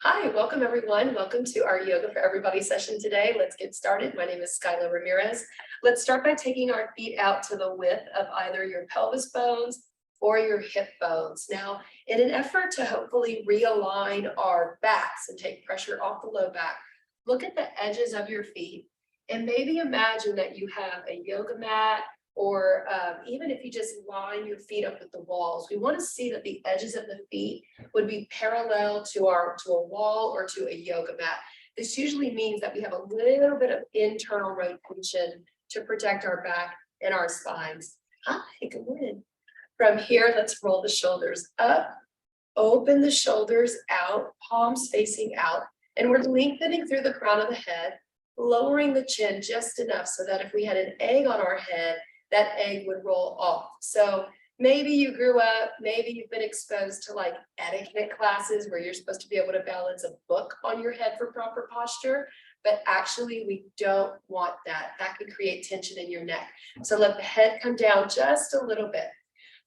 Hi, welcome everyone. Welcome to our Yoga for Everybody session today. Let's get started. My name is Skyla Ramirez. Let's start by taking our feet out to the width of either your pelvis bones or your hip bones. Now, in an effort to hopefully realign our backs and take pressure off the low back, look at the edges of your feet and maybe imagine that you have a yoga mat or even if you just line your feet up with the walls. We want to see that the edges of the feet would be parallel to a wall or to a yoga mat. This usually means that we have a little bit of internal rotation to protect our back and our spines. Hi, good morning. From here, let's roll the shoulders up, open the shoulders out, palms facing out, and we're lengthening through the crown of the head, lowering the chin just enough so that if we had an egg on our head, that egg would roll off. So maybe you grew up, maybe you've been exposed to like etiquette classes where you're supposed to be able to balance a book on your head for proper posture, but actually we don't want that. That could create tension in your neck. So let the head come down just a little bit.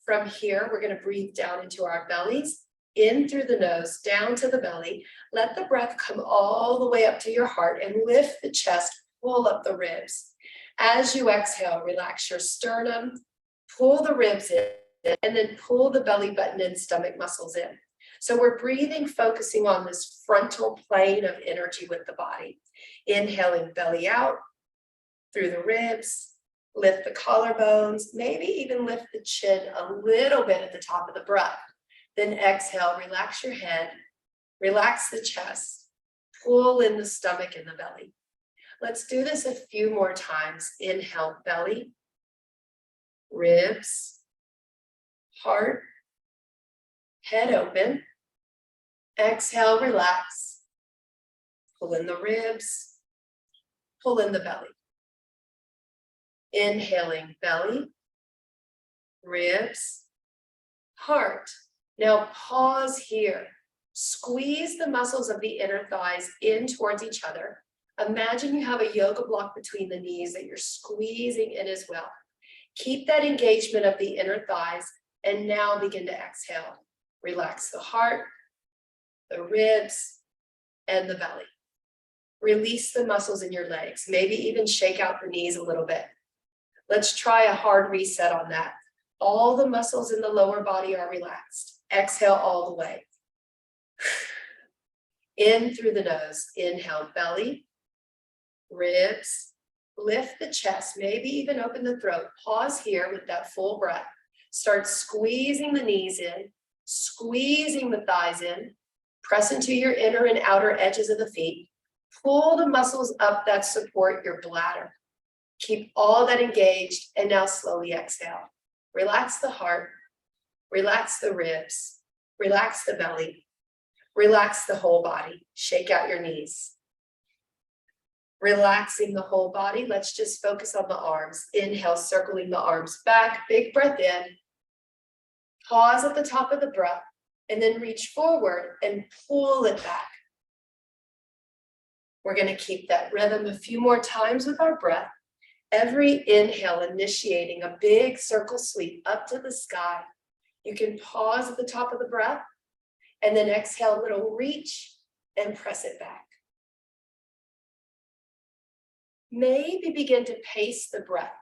From here, we're going to breathe down into our bellies, in through the nose, down to the belly. Let the breath come all the way up to your heart and lift the chest, pull up the ribs. As you exhale, relax your sternum, pull the ribs in, and then pull the belly button and stomach muscles in. So we're breathing, focusing on this frontal plane of energy with the body. Inhaling belly out through the ribs, lift the collarbones, maybe even lift the chin a little bit at the top of the breath. Then exhale, relax your head, relax the chest, pull in the stomach and the belly. Let's do this a few more times. Inhale, belly, ribs, heart, head open. Exhale, relax. Pull in the ribs, pull in the belly. Inhaling, belly, ribs, heart. Now pause here. Squeeze the muscles of the inner thighs in towards each other. Imagine you have a yoga block between the knees that you're squeezing in as well. Keep that engagement of the inner thighs and now begin to exhale. Relax the heart, the ribs, and the belly. Release the muscles in your legs. Maybe even shake out the knees a little bit. Let's try a hard reset on that. All the muscles in the lower body are relaxed. Exhale all the way. In through the nose. Inhale, belly, ribs, lift the chest, maybe even open the throat. Pause here with that full breath. Start squeezing the knees in, squeezing the thighs in, press into your inner and outer edges of the feet. Pull the muscles up that support your bladder. Keep all that engaged and now slowly exhale. Relax the heart, relax the ribs, relax the belly, relax the whole body. Shake out your knees. Relaxing the whole body, let's just focus on the arms. Inhale, circling the arms back, big breath in. Pause at the top of the breath, and then reach forward and pull it back. We're going to keep that rhythm a few more times with our breath. Every inhale initiating a big circle sweep up to the sky. You can pause at the top of the breath, and then exhale a little reach and press it back. Maybe begin to pace the breath.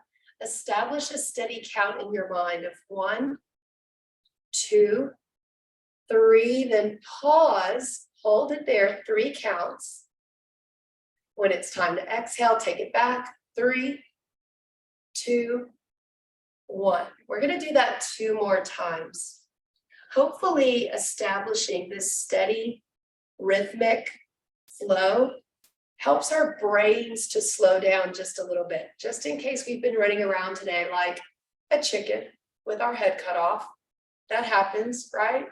Establish a steady count in your mind of 1, 2, 3, then pause, hold it there, 3 counts. When it's time to exhale, take it back, 3, 2, 1. We're going to do that 2 more times. Hopefully establishing this steady, rhythmic flow helps our brains to slow down just a little bit, just in case we've been running around today like a chicken with our head cut off. That happens, right?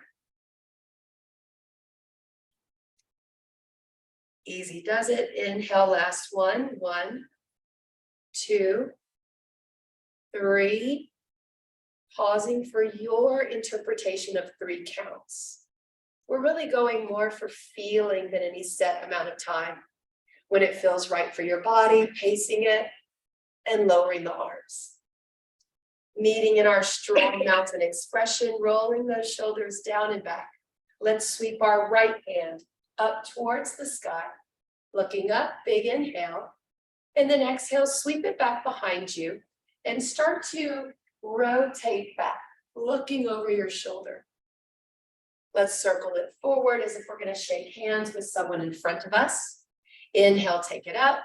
Easy does it. Inhale, last one. 1, 2, 3. Pausing for your interpretation of 3 counts. We're really going more for feeling than any set amount of time. When it feels right for your body, pacing it and lowering the arms. Meeting in our strong mountain expression, rolling those shoulders down and back. Let's sweep our right hand up towards the sky. Looking up, big inhale. And then exhale, sweep it back behind you and start to rotate back, looking over your shoulder. Let's circle it forward as if we're going to shake hands with someone in front of us. Inhale, take it up.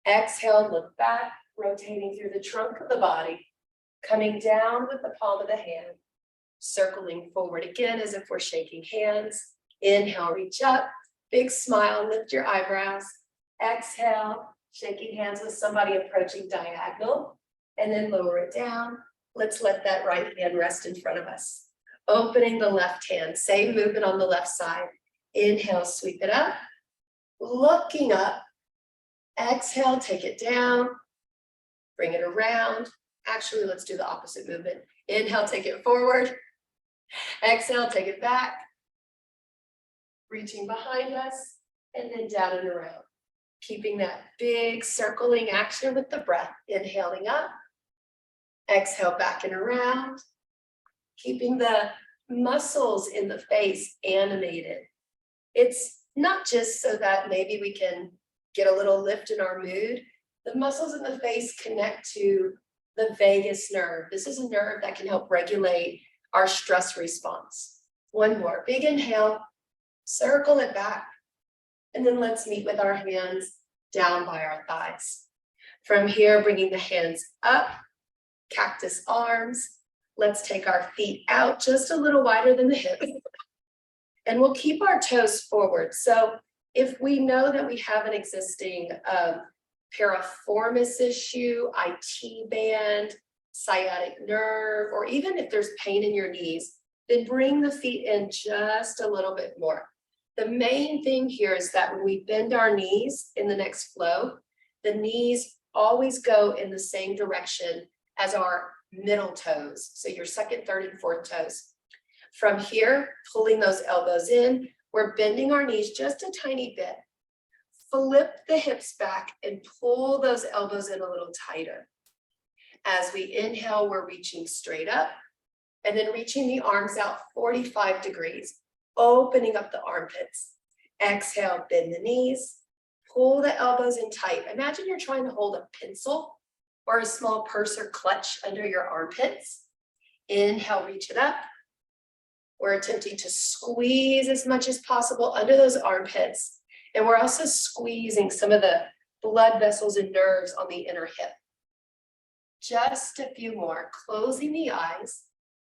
Exhale, look back, rotating through the trunk of the body, coming down with the palm of the hand, circling forward again as if we're shaking hands. Inhale, reach up, big smile, lift your eyebrows. Exhale, shaking hands with somebody approaching diagonal, and then lower it down. Let's let that right hand rest in front of us. Opening the left hand, same movement on the left side. Inhale, sweep it up, looking up. Exhale, take it down, bring it around. Actually, let's do the opposite movement. Inhale, take it forward. Exhale, take it back. Reaching behind us, and then down and around. Keeping that big circling action with the breath. Inhaling up. Exhale, back and around. Keeping the muscles in the face animated. It's not just so that maybe we can get a little lift in our mood. The muscles in the face connect to the vagus nerve. This is a nerve that can help regulate our stress response. One more, big inhale, circle it back, and then let's meet with our hands down by our thighs. From here, bringing the hands up, cactus arms. Let's take our feet out just a little wider than the hips. And we'll keep our toes forward. So if we know that we have an existing piriformis issue, IT band, sciatic nerve, or even if there's pain in your knees, then bring the feet in just a little bit more. The main thing here is that when we bend our knees in the next flow, the knees always go in the same direction as our middle toes. So your second, third, and fourth toes. From here, pulling those elbows in, we're bending our knees just a tiny bit. Flip the hips back and pull those elbows in a little tighter. As we inhale, we're reaching straight up and then reaching the arms out 45 degrees, opening up the armpits. Exhale, bend the knees, pull the elbows in tight. Imagine you're trying to hold a pencil or a small purse or clutch under your armpits. Inhale, reach it up. We're attempting to squeeze as much as possible under those armpits. And we're also squeezing some of the blood vessels and nerves on the inner hip. Just a few more, closing the eyes.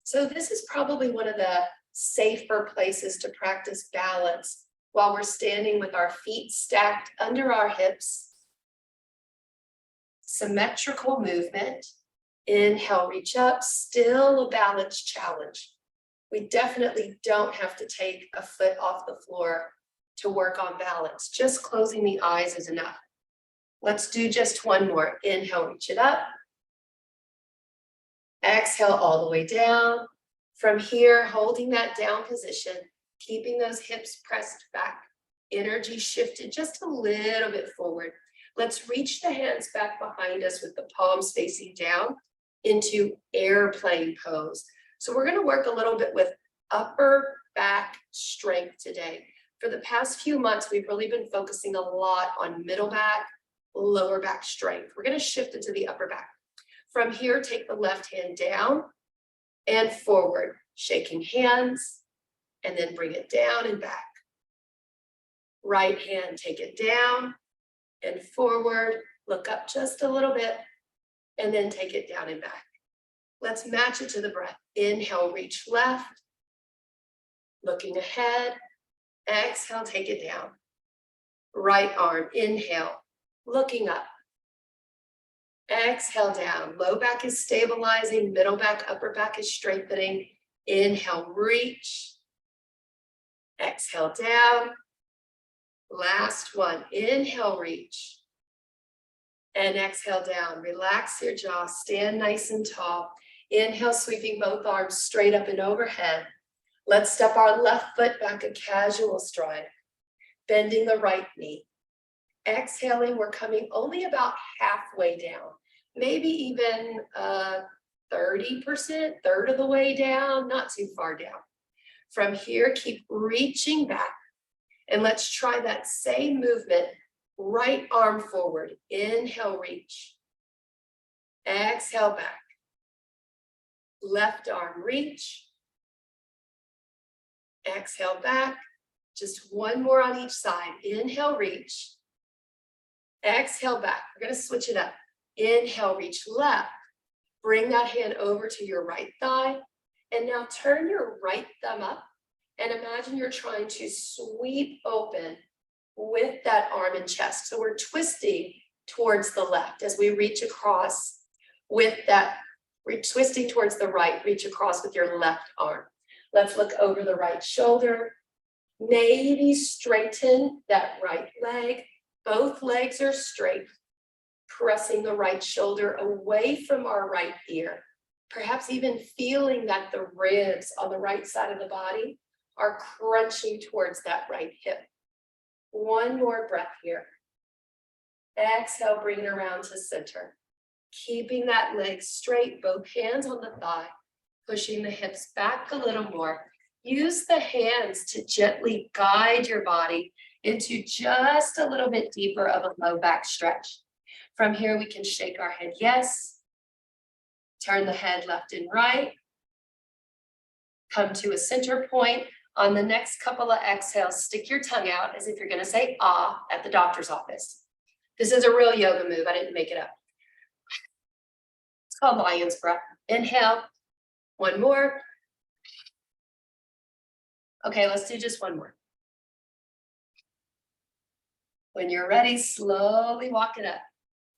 So this is probably one of the safer places to practice balance while we're standing with our feet stacked under our hips. Symmetrical movement. Inhale, reach up, still a balance challenge. We definitely don't have to take a foot off the floor to work on balance. Just closing the eyes is enough. Let's do just one more. Inhale, reach it up. Exhale all the way down. From here, holding that down position, keeping those hips pressed back, energy shifted just a little bit forward. Let's reach the hands back behind us with the palms facing down into airplane pose. So we're going to work a little bit with upper back strength today. For the past few months, we've really been focusing a lot on middle back, lower back strength. We're going to shift into the upper back. From here, take the left hand down and forward, shaking hands, and then bring it down and back. Right hand, take it down and forward, look up just a little bit, and then take it down and back. Let's match it to the breath. Inhale, reach left, looking ahead. Exhale, take it down. Right arm, inhale, looking up. Exhale down, low back is stabilizing, middle back, upper back is strengthening. Inhale, reach. Exhale down. Last one, inhale, reach. And exhale down, relax your jaw, stand nice and tall. Inhale, sweeping both arms straight up and overhead. Let's step our left foot back a casual stride, bending the right knee. Exhaling, we're coming only about halfway down, maybe even 30%, third of the way down, not too far down. From here, keep reaching back. And let's try that same movement. Right arm forward. Inhale, reach. Exhale, back. Left arm, reach. Exhale, back. Just one more on each side. Inhale, reach. Exhale, back. We're going to switch it up. Inhale, reach left. Bring that hand over to your right thigh. And now turn your right thumb up and imagine you're trying to sweep open with that arm and chest. So we're twisting towards the left as we reach across with that, twisting towards the right, reach across with your left arm. Let's look over the right shoulder. Maybe straighten that right leg. Both legs are straight. Pressing the right shoulder away from our right ear. Perhaps even feeling that the ribs on the right side of the body are crunching towards that right hip. One more breath here. Exhale, bring it around to center. Keeping that leg straight, both hands on the thigh, pushing the hips back a little more. Use the hands to gently guide your body into just a little bit deeper of a low back stretch. From here, we can shake our head yes. Turn the head left and right. Come to a center point. On the next couple of exhales, stick your tongue out as if you're going to say ah at the doctor's office. This is a real yoga move. I didn't make it up. It's called lion's breath. Inhale. One more. Okay, let's do just one more. When you're ready, slowly walk it up.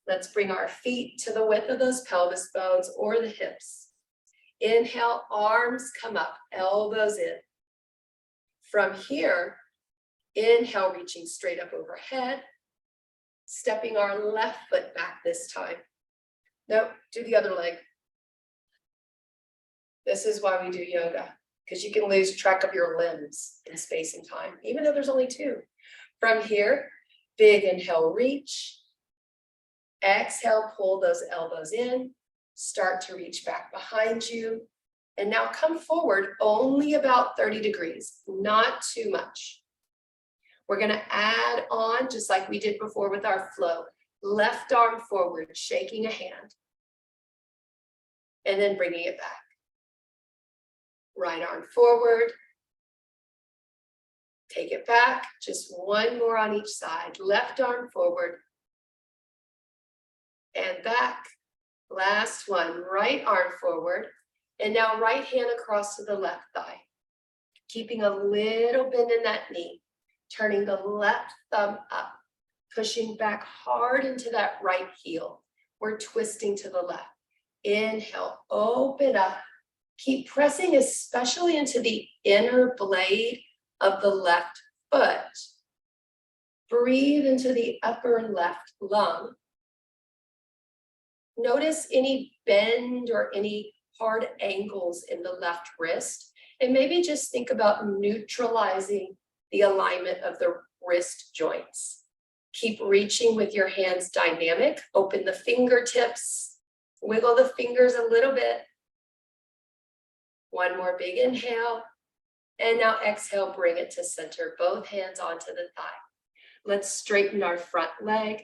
Let's bring our feet to the width of those pelvis bones or the hips. Inhale, arms come up, elbows in. From here, inhale, reaching straight up overhead, stepping our left foot back this time. Nope, do the other leg. This is why we do yoga, because you can lose track of your limbs in space and time, even though there's only two. From here, big inhale, reach. Exhale, pull those elbows in, start to reach back behind you. And now come forward only about 30 degrees, not too much. We're gonna add on, just like we did before with our flow, left arm forward, shaking a hand, and then bringing it back. Right arm forward, take it back, just one more on each side. Left arm forward, and back. Last one, right arm forward. And now right hand across to the left thigh. Keeping a little bend in that knee. Turning the left thumb up. Pushing back hard into that right heel. We're twisting to the left. Inhale, open up. Keep pressing especially into the inner blade of the left foot. Breathe into the upper left lung. Notice any bend or any hard angles in the left wrist, and maybe just think about neutralizing the alignment of the wrist joints. Keep reaching with your hands dynamic. Open the fingertips, wiggle the fingers a little bit. One more big inhale, and now exhale, bring it to center, both hands onto the thigh. Let's straighten our front leg.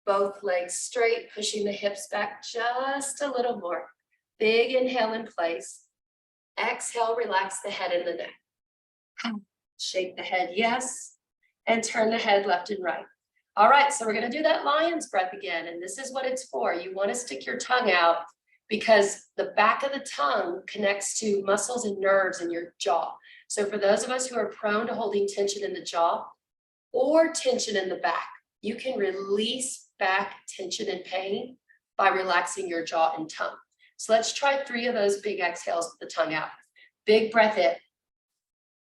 Both legs straight, pushing the hips back just a little more. Big inhale in place. Exhale, relax the head and the neck. Shake the head, yes. And turn the head left and right. All right, so we're gonna do that lion's breath again. And this is what it's for. You wanna stick your tongue out because the back of the tongue connects to muscles and nerves in your jaw. So for those of us who are prone to holding tension in the jaw or tension in the back, you can release back tension and pain by relaxing your jaw and tongue. So let's try 3 of those big exhales with the tongue out. Big breath in.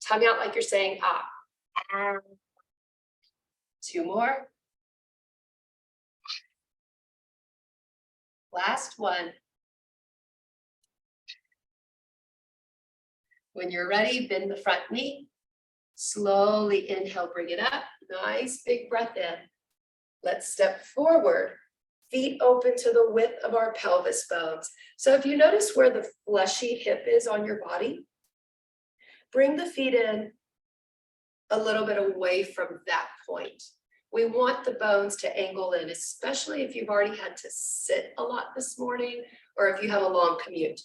Tongue out like you're saying ah. 2 more. Last one. When you're ready, bend the front knee. Slowly inhale, bring it up. Nice big breath in. Let's step forward. Feet open to the width of our pelvis bones. So if you notice where the fleshy hip is on your body, bring the feet in a little bit away from that point. We want the bones to angle in, especially if you've already had to sit a lot this morning or if you have a long commute.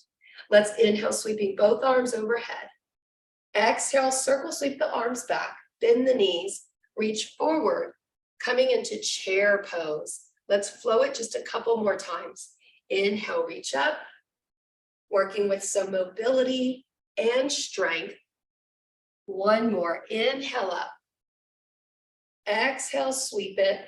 Let's inhale, sweeping both arms overhead. Exhale, circle sweep the arms back, bend the knees, reach forward, coming into chair pose. Let's flow it just a couple more times. Inhale, reach up, working with some mobility and strength. One more, inhale up. Exhale, sweep it,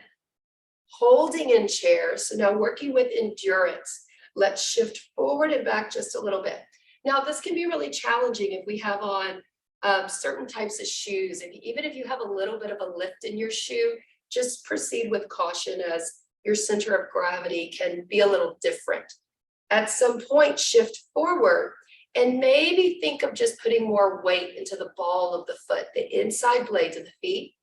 holding in chair. So now working with endurance. Let's shift forward and back just a little bit. Now this can be really challenging if we have on certain types of shoes. And even if you have a little bit of a lift in your shoe, just proceed with caution as your center of gravity can be a little different. At some point, shift forward and maybe think of just putting more weight into the ball of the foot, the inside blades of the feet.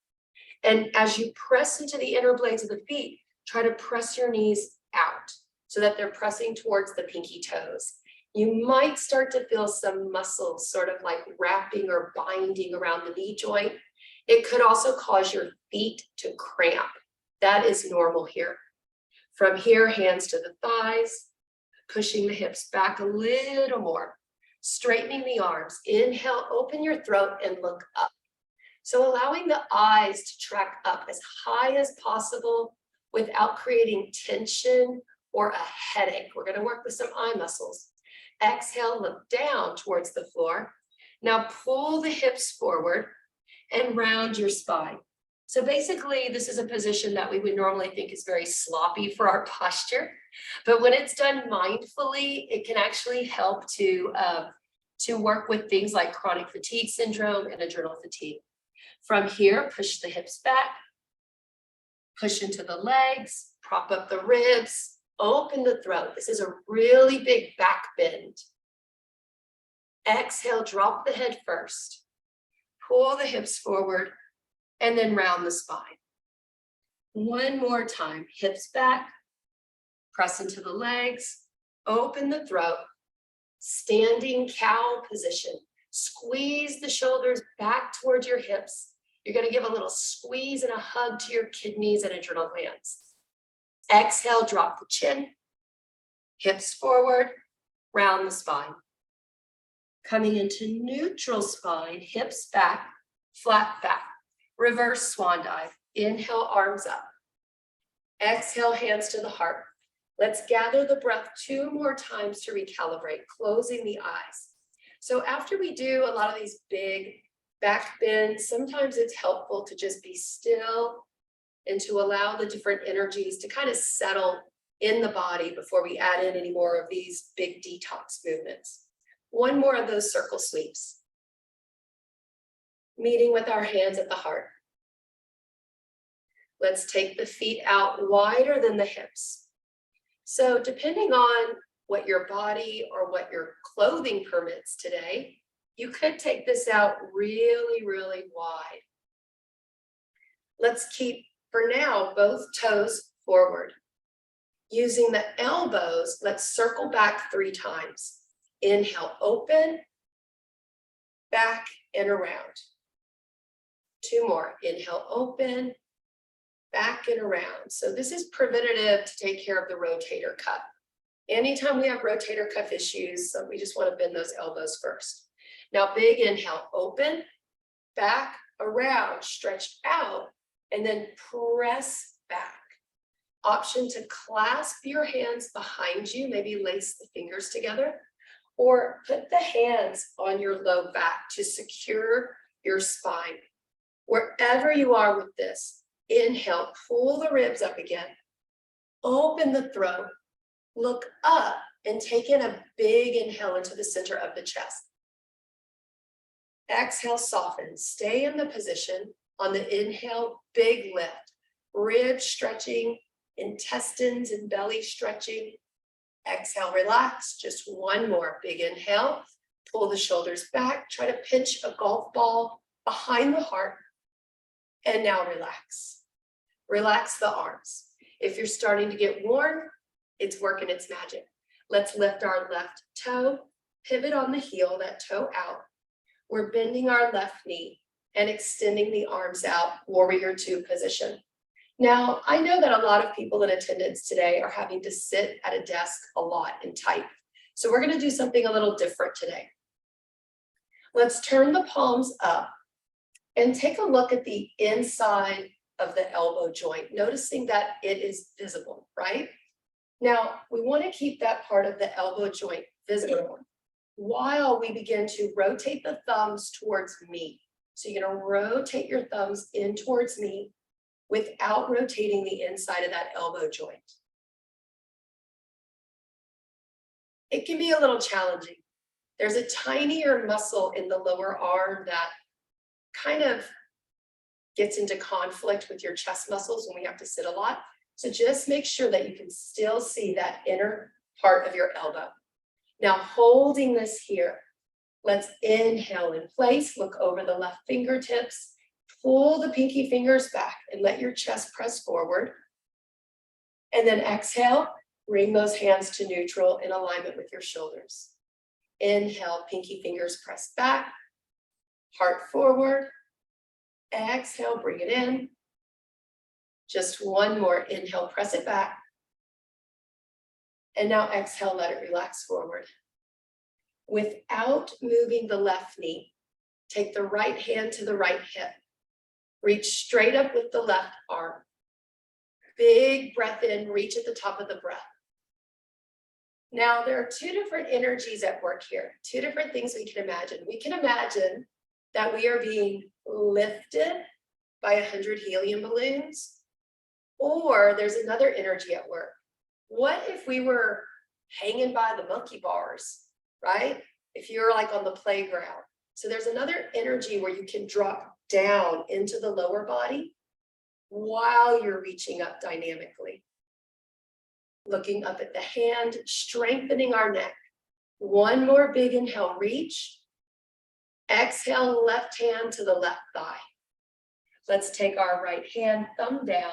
And as you press into the inner blades of the feet, try to press your knees out so that they're pressing towards the pinky toes. You might start to feel some muscles sort of like wrapping or binding around the knee joint. It could also cause your feet to cramp. That is normal here. From here, hands to the thighs, pushing the hips back a little more, straightening the arms. Inhale, open your throat and look up. So allowing the eyes to track up as high as possible without creating tension or a headache. We're going to work with some eye muscles. Exhale, look down towards the floor. Now pull the hips forward and round your spine. So basically, this is a position that we would normally think is very sloppy for our posture. But when it's done mindfully, it can actually help to work with things like chronic fatigue syndrome and adrenal fatigue. From here, push the hips back, push into the legs, prop up the ribs, open the throat. This is a really big back bend. Exhale, drop the head first. Pull the hips forward and then round the spine. One more time, hips back, press into the legs, open the throat, standing cow position. Squeeze the shoulders back towards your hips. You're going to give a little squeeze and a hug to your kidneys and adrenal glands. Exhale, drop the chin, hips forward, round the spine. Coming into neutral spine, hips back, flat back. Reverse swan dive. Inhale, arms up. Exhale, hands to the heart. Let's gather the breath 2 more times to recalibrate, closing the eyes. So after we do a lot of these big back bends, sometimes it's helpful to just be still and to allow the different energies to kind of settle in the body before we add in any more of these big detox movements. One more of those circle sweeps. Meeting with our hands at the heart. Let's take the feet out wider than the hips. So depending on what your body or what your clothing permits today, you could take this out really, really wide. Let's keep, for now, both toes forward. Using the elbows, let's circle back 3 times. Inhale, open, back and around. 2 more. Inhale, open, back and around. So this is preventative to take care of the rotator cuff. Anytime we have rotator cuff issues, so we just want to bend those elbows first. Now, big inhale, open, back, around, stretch out, and then press back. Option to clasp your hands behind you, maybe lace the fingers together, or put the hands on your low back to secure your spine. Wherever you are with this, inhale, pull the ribs up again, open the throat, look up, and take in a big inhale into the center of the chest. Exhale, soften, stay in the position. On the inhale, big lift, ribs stretching, intestines and belly stretching. Exhale, relax, just one more big inhale. Pull the shoulders back, try to pinch a golf ball behind the heart. And now relax. Relax the arms. If you're starting to get worn, it's working its magic. Let's lift our left toe, pivot on the heel, that toe out. We're bending our left knee and extending the arms out, warrior two position. Now, I know that a lot of people in attendance today are having to sit at a desk a lot and type. So we're going to do something a little different today. Let's turn the palms up and take a look at the inside of the elbow joint, noticing that it is visible, right? Now, we want to keep that part of the elbow joint visible while we begin to rotate the thumbs towards me. So you're going to rotate your thumbs in towards me without rotating the inside of that elbow joint. It can be a little challenging. There's a tinier muscle in the lower arm that kind of gets into conflict with your chest muscles when we have to sit a lot. So just make sure that you can still see that inner part of your elbow. Now holding this here, let's inhale in place, look over the left fingertips, pull the pinky fingers back and let your chest press forward. And then exhale, bring those hands to neutral in alignment with your shoulders. Inhale, pinky fingers press back, heart forward. Exhale, bring it in. Just one more inhale, press it back. And now exhale, let it relax forward. Without moving the left knee, take the right hand to the right hip. Reach straight up with the left arm. Big breath in, reach at the top of the breath. Now there are two different energies at work here, two different things we can imagine. We can imagine that we are being lifted by 100 helium balloons, or there's another energy at work. What if we were hanging by the monkey bars, right? If you're like on the playground. So there's another energy where you can drop down into the lower body while you're reaching up dynamically. Looking up at the hand, strengthening our neck. One more big inhale, reach. Exhale, left hand to the left thigh. Let's take our right hand, thumb down,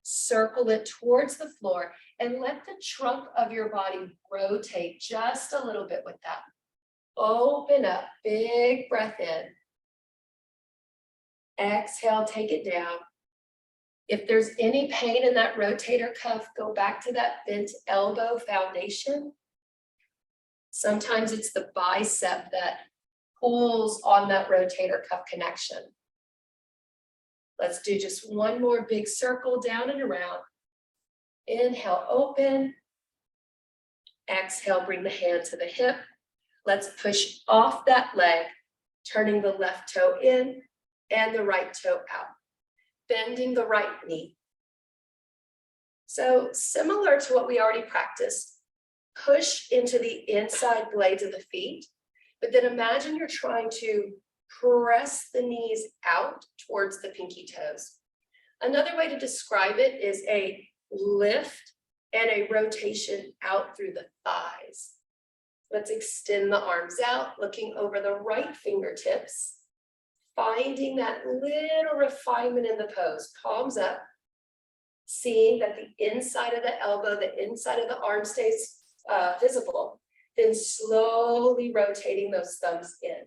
circle it towards the floor, and let the trunk of your body rotate just a little bit with that. Open up, big breath in. Exhale, take it down. If there's any pain in that rotator cuff, go back to that bent elbow foundation. Sometimes it's the bicep that pulls on that rotator cuff connection. Let's do just one more big circle down and around. Inhale, open. Exhale, bring the hand to the hip. Let's push off that leg, turning the left toe in and the right toe out. Bending the right knee. So similar to what we already practiced, push into the inside blades of the feet, but then imagine you're trying to press the knees out towards the pinky toes. Another way to describe it is a lift and a rotation out through the thighs. Let's extend the arms out, looking over the right fingertips, finding that little refinement in the pose, palms up, seeing that the inside of the elbow, the inside of the arm stays visible, then slowly rotating those thumbs in.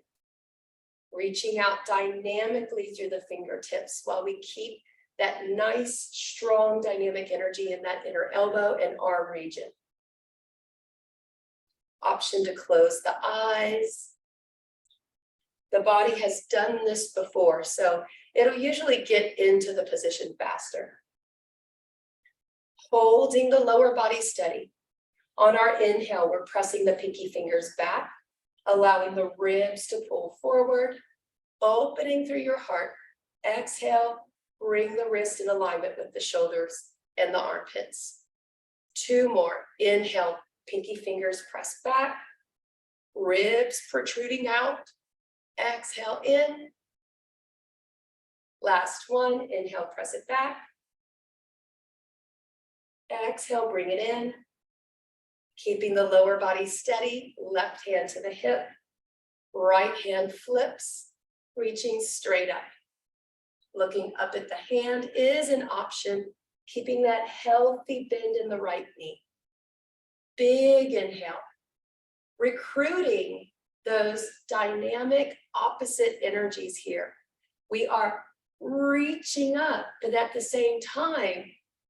Reaching out dynamically through the fingertips while we keep that nice, strong, dynamic energy in that inner elbow and arm region. Option to close the eyes. The body has done this before, so it'll usually get into the position faster. Holding the lower body steady. On our inhale, we're pressing the pinky fingers back, allowing the ribs to pull forward, opening through your heart. Exhale, bring the wrist in alignment with the shoulders and the armpits. Two more. Inhale, pinky fingers press back, ribs protruding out. Exhale in. Last one. Inhale, press it back. Exhale, bring it in. Keeping the lower body steady, left hand to the hip, right hand flips, reaching straight up. Looking up at the hand is an option, keeping that healthy bend in the right knee. Big inhale, recruiting those dynamic opposite energies here. We are reaching up, but at the same time,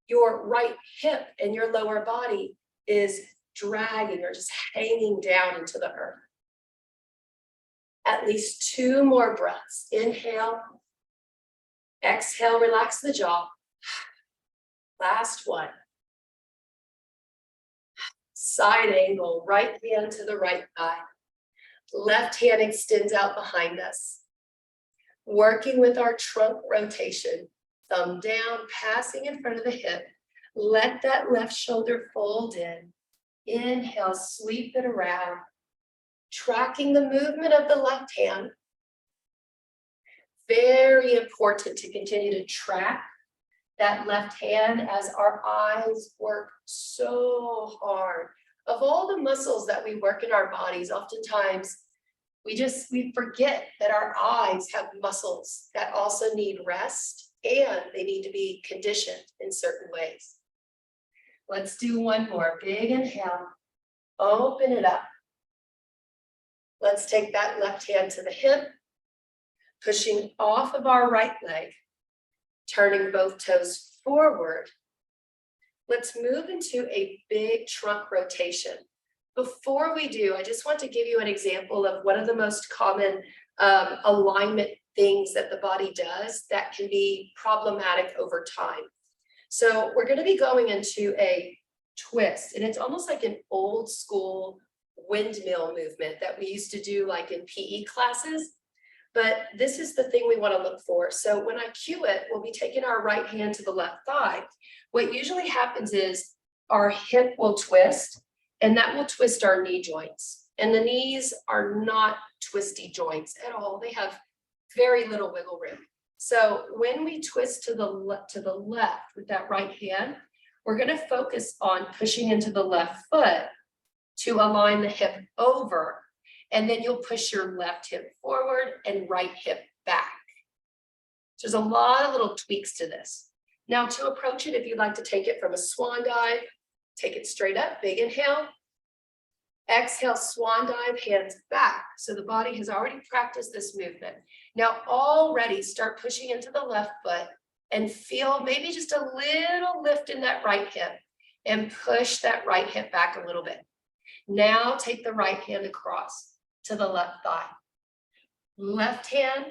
your right hip and your lower body is dragging or just hanging down into the earth. At least 2 more breaths. Inhale, exhale, relax the jaw. Last one. Side angle, right hand to the right thigh. Left hand extends out behind us. Working with our trunk rotation, thumb down, passing in front of the hip. Let that left shoulder fold in. Inhale, sweep it around. Tracking the movement of the left hand. Very important to continue to track that left hand as our eyes work so hard. Of all the muscles that we work in our bodies, oftentimes we forget that our eyes have muscles that also need rest and they need to be conditioned in certain ways. Let's do one more. Big inhale. Open it up. Let's take that left hand to the hip, pushing off of our right leg, turning both toes forward. Let's move into a big trunk rotation. Before we do, I just want to give you an example of one of the most common alignment things that the body does that can be problematic over time. So we're going to be going into a twist, and it's almost like an old school windmill movement that we used to do like in PE classes. But this is the thing we want to look for. So when I cue it, we'll be taking our right hand to the left thigh. What usually happens is our hip will twist, and that will twist our knee joints. And the knees are not twisty joints at all. They have very little wiggle room. So when we twist to the left with that right hand, we're going to focus on pushing into the left foot to align the hip over. And then you'll push your left hip forward and right hip back. So there's a lot of little tweaks to this. Now to approach it, if you'd like to take it from a swan dive, take it straight up, big inhale. Exhale, swan dive, hands back. So the body has already practiced this movement. Now already start pushing into the left foot and feel maybe just a little lift in that right hip and push that right hip back a little bit. Now take the right hand across to the left thigh. Left hand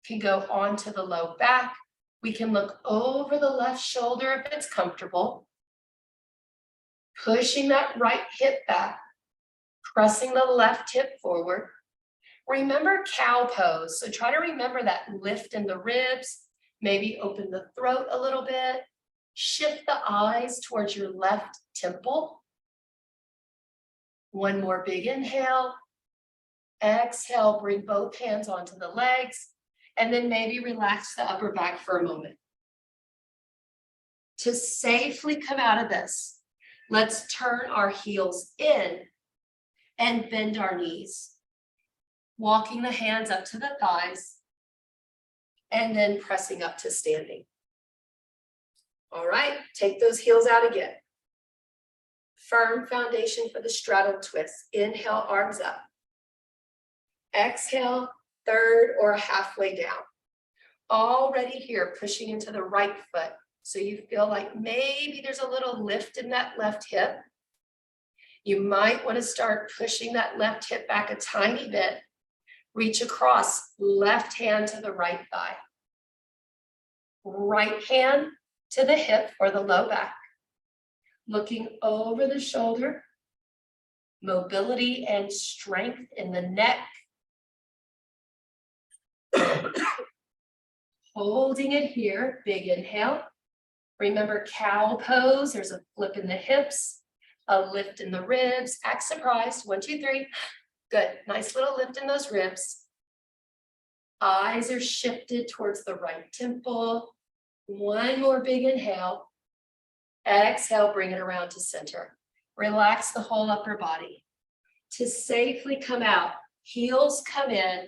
can go onto the low back. We can look over the left shoulder if it's comfortable. Pushing that right hip back, pressing the left hip forward. Remember cow pose. So try to remember that lift in the ribs, maybe open the throat a little bit. Shift the eyes towards your left temple. One more big inhale. Exhale, bring both hands onto the legs, and then maybe relax the upper back for a moment. To safely come out of this, let's turn our heels in and bend our knees. Walking the hands up to the thighs, and then pressing up to standing. All right, take those heels out again. Firm foundation for the straddle twist. Inhale, arms up. Exhale, third or halfway down. Already here, pushing into the right foot. So you feel like maybe there's a little lift in that left hip. You might want to start pushing that left hip back a tiny bit. Reach across, left hand to the right thigh. Right hand to the hip or the low back. Looking over the shoulder. Mobility and strength in the neck. Holding it here, big inhale. Remember cow pose, there's a flip in the hips, a lift in the ribs. Act surprised, 1, 2, 3. Good, nice little lift in those ribs. Eyes are shifted towards the right temple. One more big inhale. Exhale, bring it around to center. Relax the whole upper body. To safely come out, heels come in,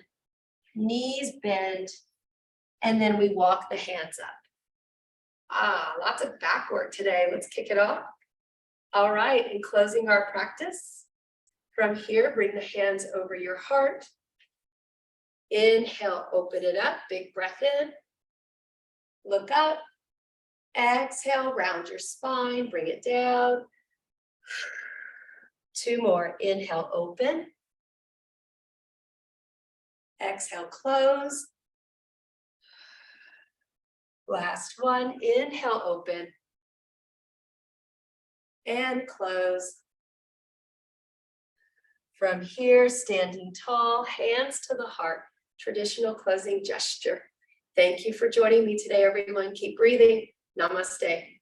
knees bend, and then we walk the hands up. Lots of back work today. Let's kick it off. All right, in closing our practice, from here, bring the hands over your heart. Inhale, open it up, big breath in. Look up. Exhale, round your spine, bring it down. 2 more. Inhale, open. Exhale, close. Last one. Inhale, open. And close. From here, standing tall, hands to the heart, traditional closing gesture. Thank you for joining me today, everyone. Keep breathing. Namaste.